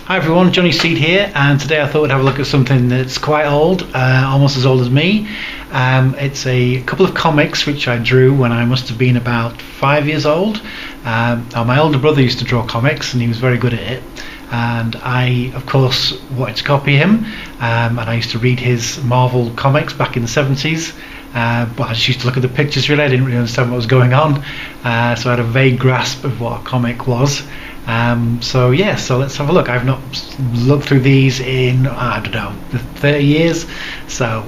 Hi everyone, Johnny Seed here, and today I thought we'd have a look at something that's quite old, almost as old as me. It's a couple of comics which I drew when I must have been about 5 years old. My older brother used to draw comics and he was very good at it, and I of course wanted to copy him, and I used to read his Marvel comics back in the 70s. But I just used to look at the pictures really. I didn't really understand what was going on, so I had a vague grasp of what a comic was. So let's have a look. I've not looked through these in, I don't know, 30 years, so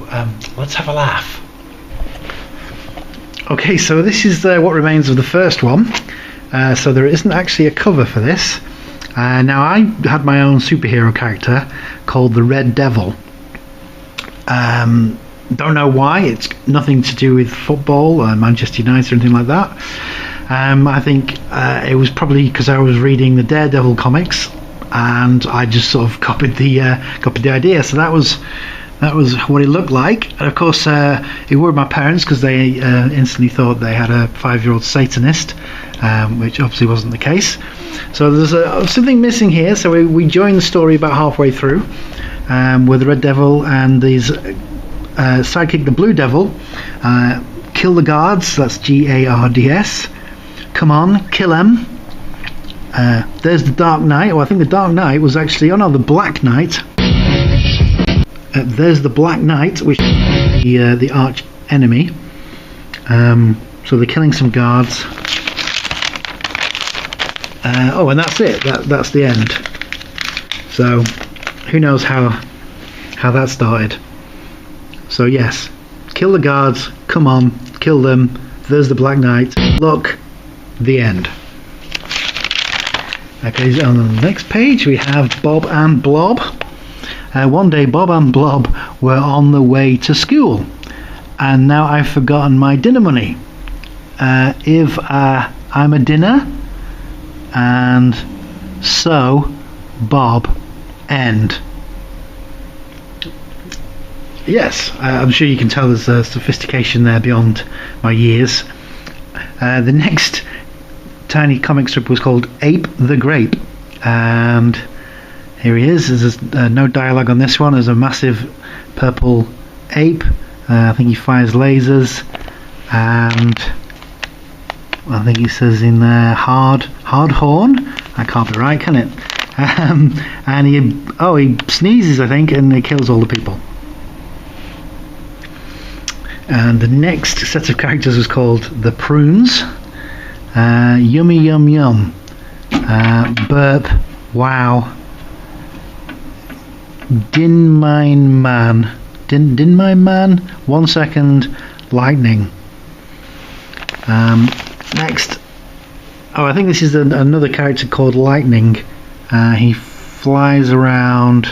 let's have a laugh. Okay, so this is what remains of the first one. So there isn't actually a cover for this. Now I had my own superhero character called the Red Devil. Don't know why. It's nothing to do with football, Manchester United or anything like that. I think it was probably because I was reading the Daredevil comics, and I just sort of copied the idea. So that was what it looked like. And of course, it worried my parents because they instantly thought they had a 5-year-old Satanist, which obviously wasn't the case. So there's something missing here. So we joined the story about halfway through with the Red Devil and these sidekick, the Blue Devil. Kill the guards. That's GARDS. Come on, kill them. There's the Dark Knight. Well, I think the Dark Knight was actually... the Black Knight. There's the Black Knight, which is the arch enemy. So they're killing some guards. And that's it. That's the end. So, who knows how that started. So yes, kill the guards. Come on, kill them. There's the Black Knight. Look. The end. Okay, on the next page we have Bob and Blob. One day Bob and Blob were on the way to school, and now I've forgotten my dinner money. If I'm a dinner, and so Bob end. Yes, I'm sure you can tell there's a sophistication there beyond my years. The next tiny comic strip was called Ape the Grape, and here he is. There's no dialogue on this one. There's a massive purple ape. I think he fires lasers, and I think he says in there hard horn. That can't be right, can it? And he sneezes, I think, and he kills all the people. And the next set of characters was called the Prunes. Yummy yum yum. Burp. Wow. Din mine man. Din mine man. 1 second. Lightning. Next. I think this is another character called Lightning. He flies around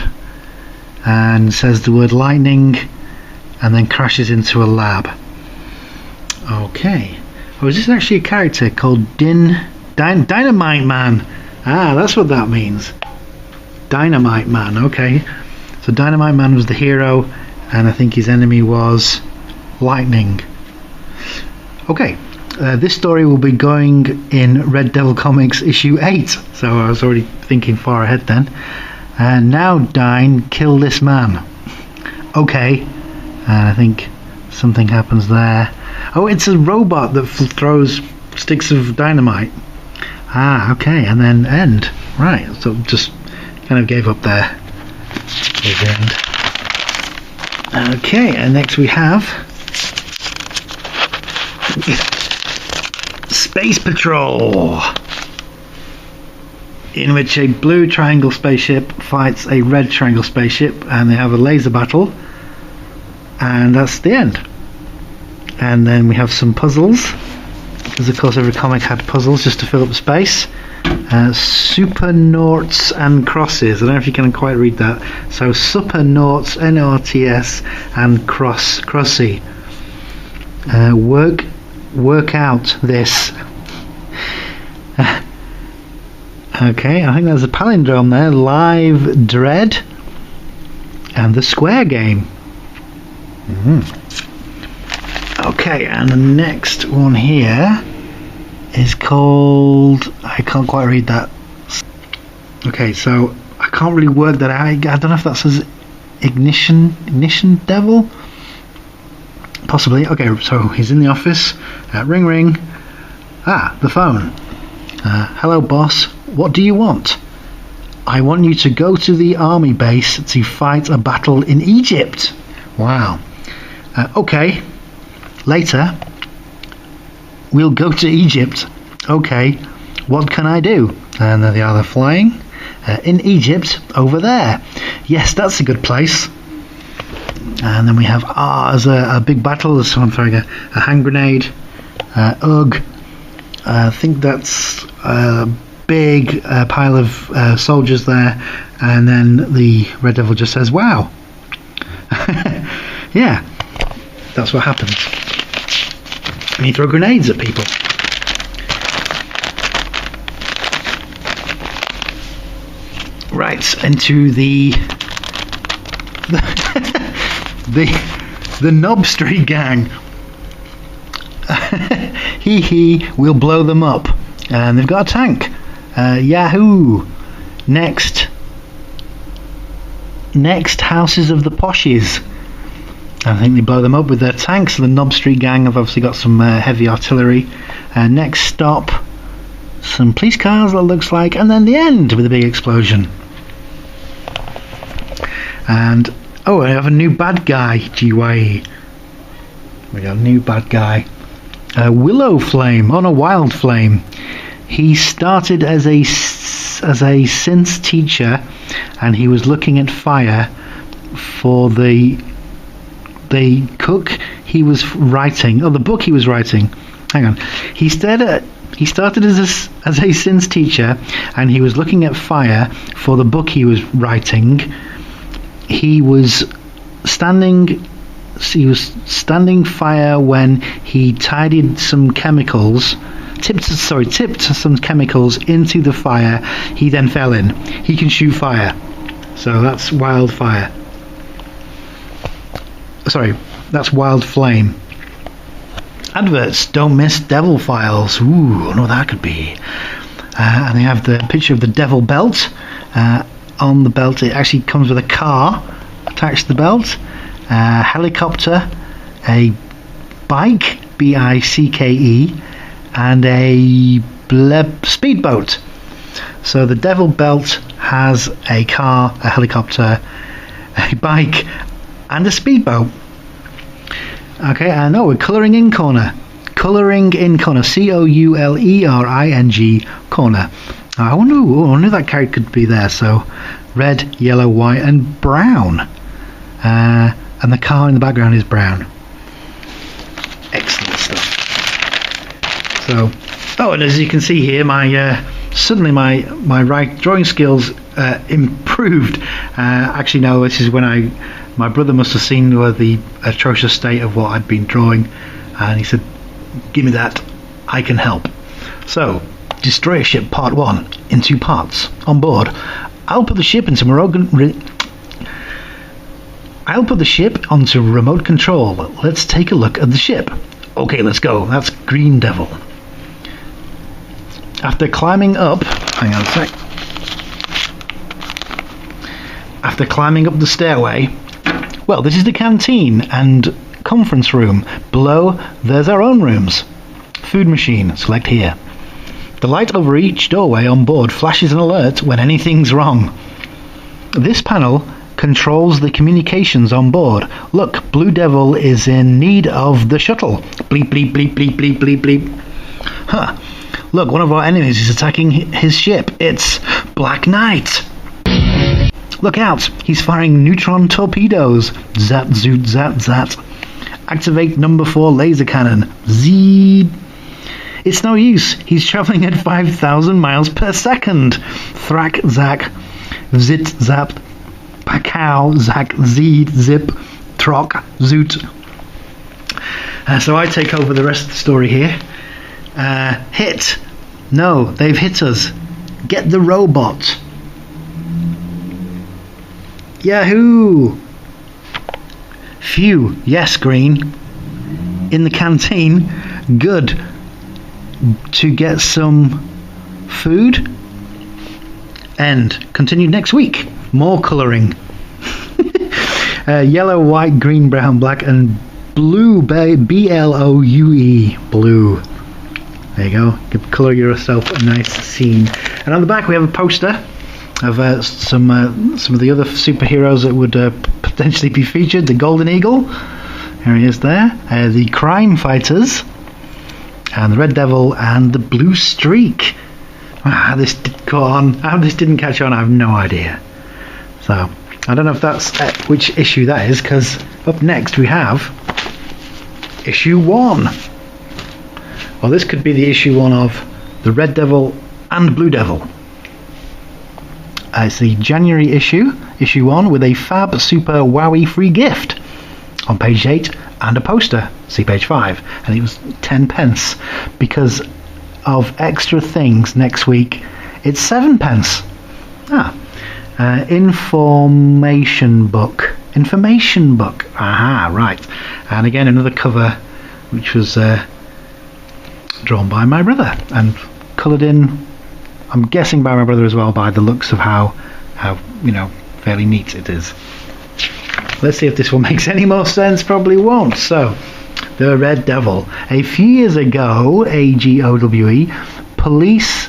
and says the word lightning, and then crashes into a lab. Okay. Is this actually a character called Dynamite Man? That's what that means. Dynamite Man, okay. So Dynamite Man was the hero, and I think his enemy was Lightning. Okay. This story will be going in Red Devil Comics issue 8. So I was already thinking far ahead then. Now Dyn, kill this man. Okay. And I think something happens there. It's a robot that throws sticks of dynamite. Okay, and then end. Right, so just kind of gave up there at the end. Okay, and next we have Space Patrol, in which a blue triangle spaceship fights a red triangle spaceship, and they have a laser battle. And that's the end. And then we have some puzzles, because of course every comic had puzzles just to fill up the space. Super Noughts and Crosses. I don't know if you can quite read that. So Super Noughts, NORTS, and Crossy. Work out this. Okay, I think there's a palindrome there. Live Dread and the Square Game. Okay, and the next one here is called... I can't quite read that. Okay, so I can't really work that out. I don't know if that says ignition devil. Possibly. Okay, so he's in the office. Ring ring. The phone. Hello boss, what do you want? I want you to go to the army base to fight a battle in Egypt. Wow. Okay. Later. We'll go to Egypt. Okay. What can I do? And there they are, they're flying. In Egypt, over there. Yes, that's a good place. And then we have there's a big battle. There's someone throwing a hand grenade. Ugh. I think that's a big pile of soldiers there. And then the Red Devil just says, wow. Yeah, that's what happens. And you throw grenades at people. Right, into the Knob Street gang. We'll blow them up. And they've got a tank. Yahoo! Next, Houses of the Poshies. I think they blow them up with their tanks. The Knob Street gang have obviously got some heavy artillery. Next stop, some police cars, that looks like, and then the end with a big explosion. And I have a new bad guy. GYE. We got a new bad guy. Willow Flame. Wild Flame. He started as a synth teacher, and he was looking at fire for the cook he was writing. The book he was writing. Hang on. He started as a synth teacher, and he was looking at fire for the book he was writing. He was standing fire when he tipped some chemicals into the fire. He then fell in. He can shoot fire. So that's Wildfire. Sorry, that's Wild Flame. Adverts, don't miss Devil Files. Ooh, I know what that could be. And they have the picture of the Devil Belt. On the belt, it actually comes with a car attached to the belt, a helicopter, a bike, BICKE, and a speedboat. So the Devil Belt has a car, a helicopter, a bike, and a speedboat. Okay, I know we're colouring in corner. Colouring in corner. COULERING corner. I wonder who that character could be there. So red, yellow, white, and brown. And the car in the background is brown. Excellent stuff. So, and as you can see here, suddenly my drawing skills improved. Actually, no, this is when my brother must have seen the atrocious state of what I'd been drawing, and he said, "Give me that, I can help." So, Destroyer Ship Part 1 in 2 parts. On board, I'll put the ship onto remote control. Let's take a look at the ship. Okay, let's go. That's Green Devil. After climbing up, hang on a sec. After climbing up the stairway, well, this is the canteen and conference room. Below, there's our own rooms. Food machine, select here. The light over each doorway on board flashes an alert when anything's wrong. This panel controls the communications on board. Look, Blue Devil is in need of the shuttle. Bleep, bleep, bleep, bleep, bleep, bleep, bleep. Huh. Look, one of our enemies is attacking his ship. It's Black Knight. Look out, he's firing neutron torpedoes. Zat, zoot, zat, zat. Activate number 4 laser cannon. Z. It's no use. He's travelling at 5,000 miles per second. Thrack, zack, zit, zap, pacow, zack, zed, zip, trock, zoot. So I take over the rest of the story here. Hit. No, they've hit us. Get the robot. Yahoo! Phew. Yes, Green. In the canteen. Good. To get some food. End. Continued next week. More colouring. Yellow, white, green, brown, black, and blue. B-L-O-U-E. Blue. There you go. You can colour yourself a nice scene. And on the back we have a poster of some of the other superheroes that would potentially be featured. The Golden Eagle. Here he is there. The Crime Fighters. And the Red Devil and the Blue Streak. How this didn't catch on, I have no idea. So I don't know if that's which issue that is, because up next we have issue 1. Well, this could be the issue 1 of the Red Devil and Blue Devil. It's the January issue 1, with a Fab Super Wowie free gift on page 8 and a poster, see page 5, and it was 10 pence. Because of extra things next week, it's 7 pence. Information book. Aha, right. And again, another cover which was drawn by my brother and coloured in, I'm guessing by my brother as well, by the looks of how fairly neat it is. Let's see if this one makes any more sense. Probably won't. So, the Red Devil. A few years ago, AGOWE, police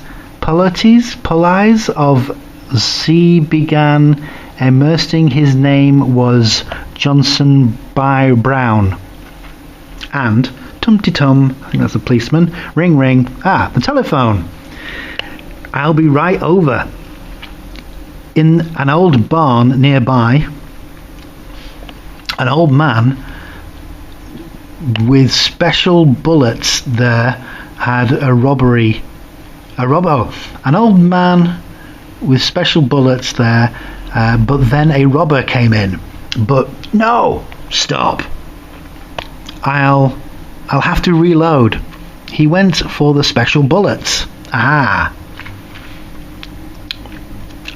of C began immersing. His name was Johnson by Brown. And tum-ti-tum, I think that's a policeman. Ring ring. The telephone. I'll be right over. In an old barn nearby, an old man with special bullets there had an old man with special bullets there, but then a robber came in. But no, stop. I'll have to reload. He went for the special bullets.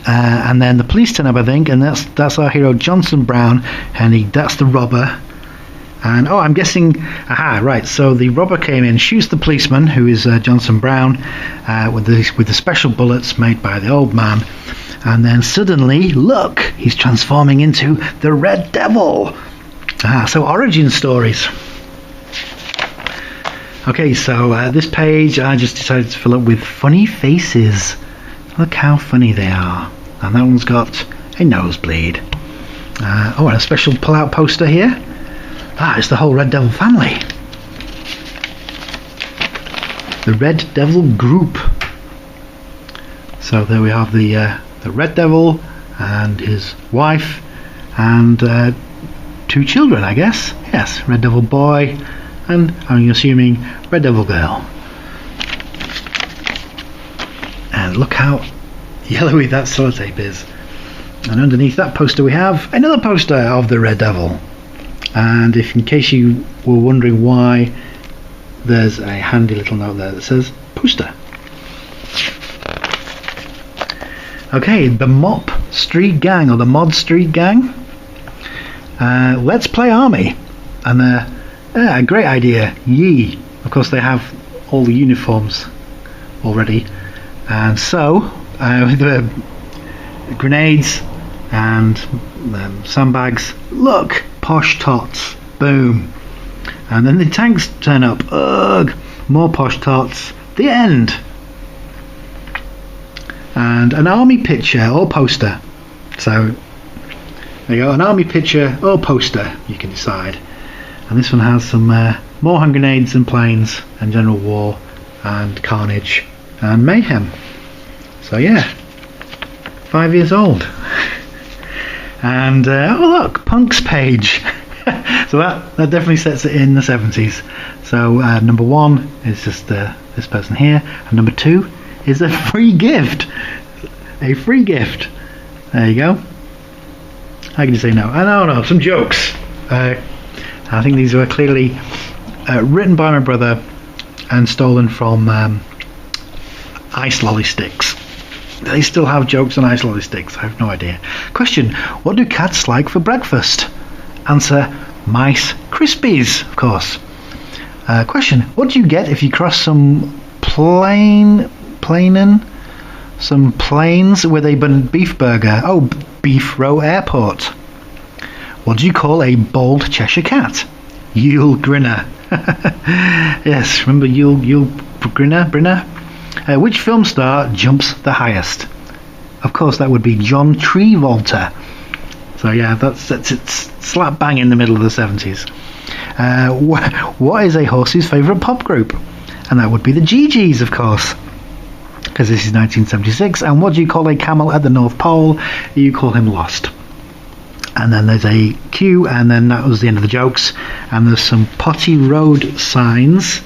And then the police turn up, I think, and that's our hero Johnson Brown, and that's the robber. And I'm guessing, right. So the robber came in, shoots the policeman, who is Johnson Brown, with the special bullets made by the old man, and then suddenly, look, he's transforming into the Red Devil. So origin stories. Okay, so this page I just decided to fill up with funny faces. Look how funny they are. And that one's got a nosebleed. And a special pull-out poster here. It's the whole Red Devil family. The Red Devil group. So there we have the Red Devil and his wife and 2 children, I guess. Yes, Red Devil boy and, I'm assuming, Red Devil girl. And look how yellowy that sellotape is. And underneath that poster we have another poster of the Red Devil. And in case you were wondering why, there's a handy little note there that says poster. Okay, the Mop Street Gang, or the Mod Street Gang. Let's play army. And a great idea. Yee. Of course they have all the uniforms already. And so, with the grenades and sandbags, look, posh tots, boom. And then the tanks turn up, ugh, more posh tots, the end. And an army picture or poster. So, there you go, an army picture or poster, you can decide. And this one has some more hand grenades and planes and general war and carnage and mayhem. So yeah, 5 years old. And look, Punk's page. So that definitely sets it in the 70s. So number 1 is just this person here, and number 2 is a free gift. A free gift. There you go. How can you say no? I don't know, some jokes. I think these were clearly written by my brother and stolen from Ice Lolly Sticks. Do they still have jokes on Ice Lolly Sticks? I have no idea. Question: what do cats like for breakfast? Answer: mice Krispies, of course. Question: what do you get if you cross some plainen Some planes with a beef burger. Oh, Beef Row Airport. What do you call a bald Cheshire cat? Yule Grinner. Yes, remember Yule Grinner? Which film star jumps the highest? Of course, that would be John Treevolta. So yeah, that's it's slap bang in the middle of the 70s. What is a horse's favourite pop group? And that would be the Gee Gees, of course, because this is 1976. And what do you call a camel at the North Pole? You call him Lost. And then there's a queue, and then that was the end of the jokes. And there's some Potty Road signs.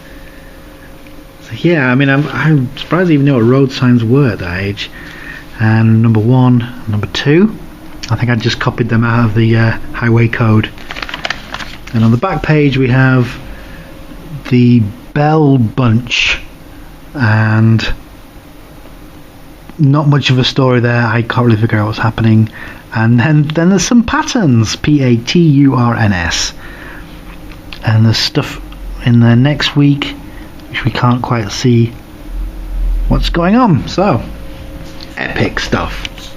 So yeah, I mean, I'm surprised I even knew what road signs were at that age. And number 1, number 2. I think I just copied them out of the highway code. And on the back page we have the Bell Bunch, and not much of a story there. I can't really figure out what's happening. And then there's some patterns, Paturns, and there's stuff in there next week which we can't quite see what's going on. So epic stuff.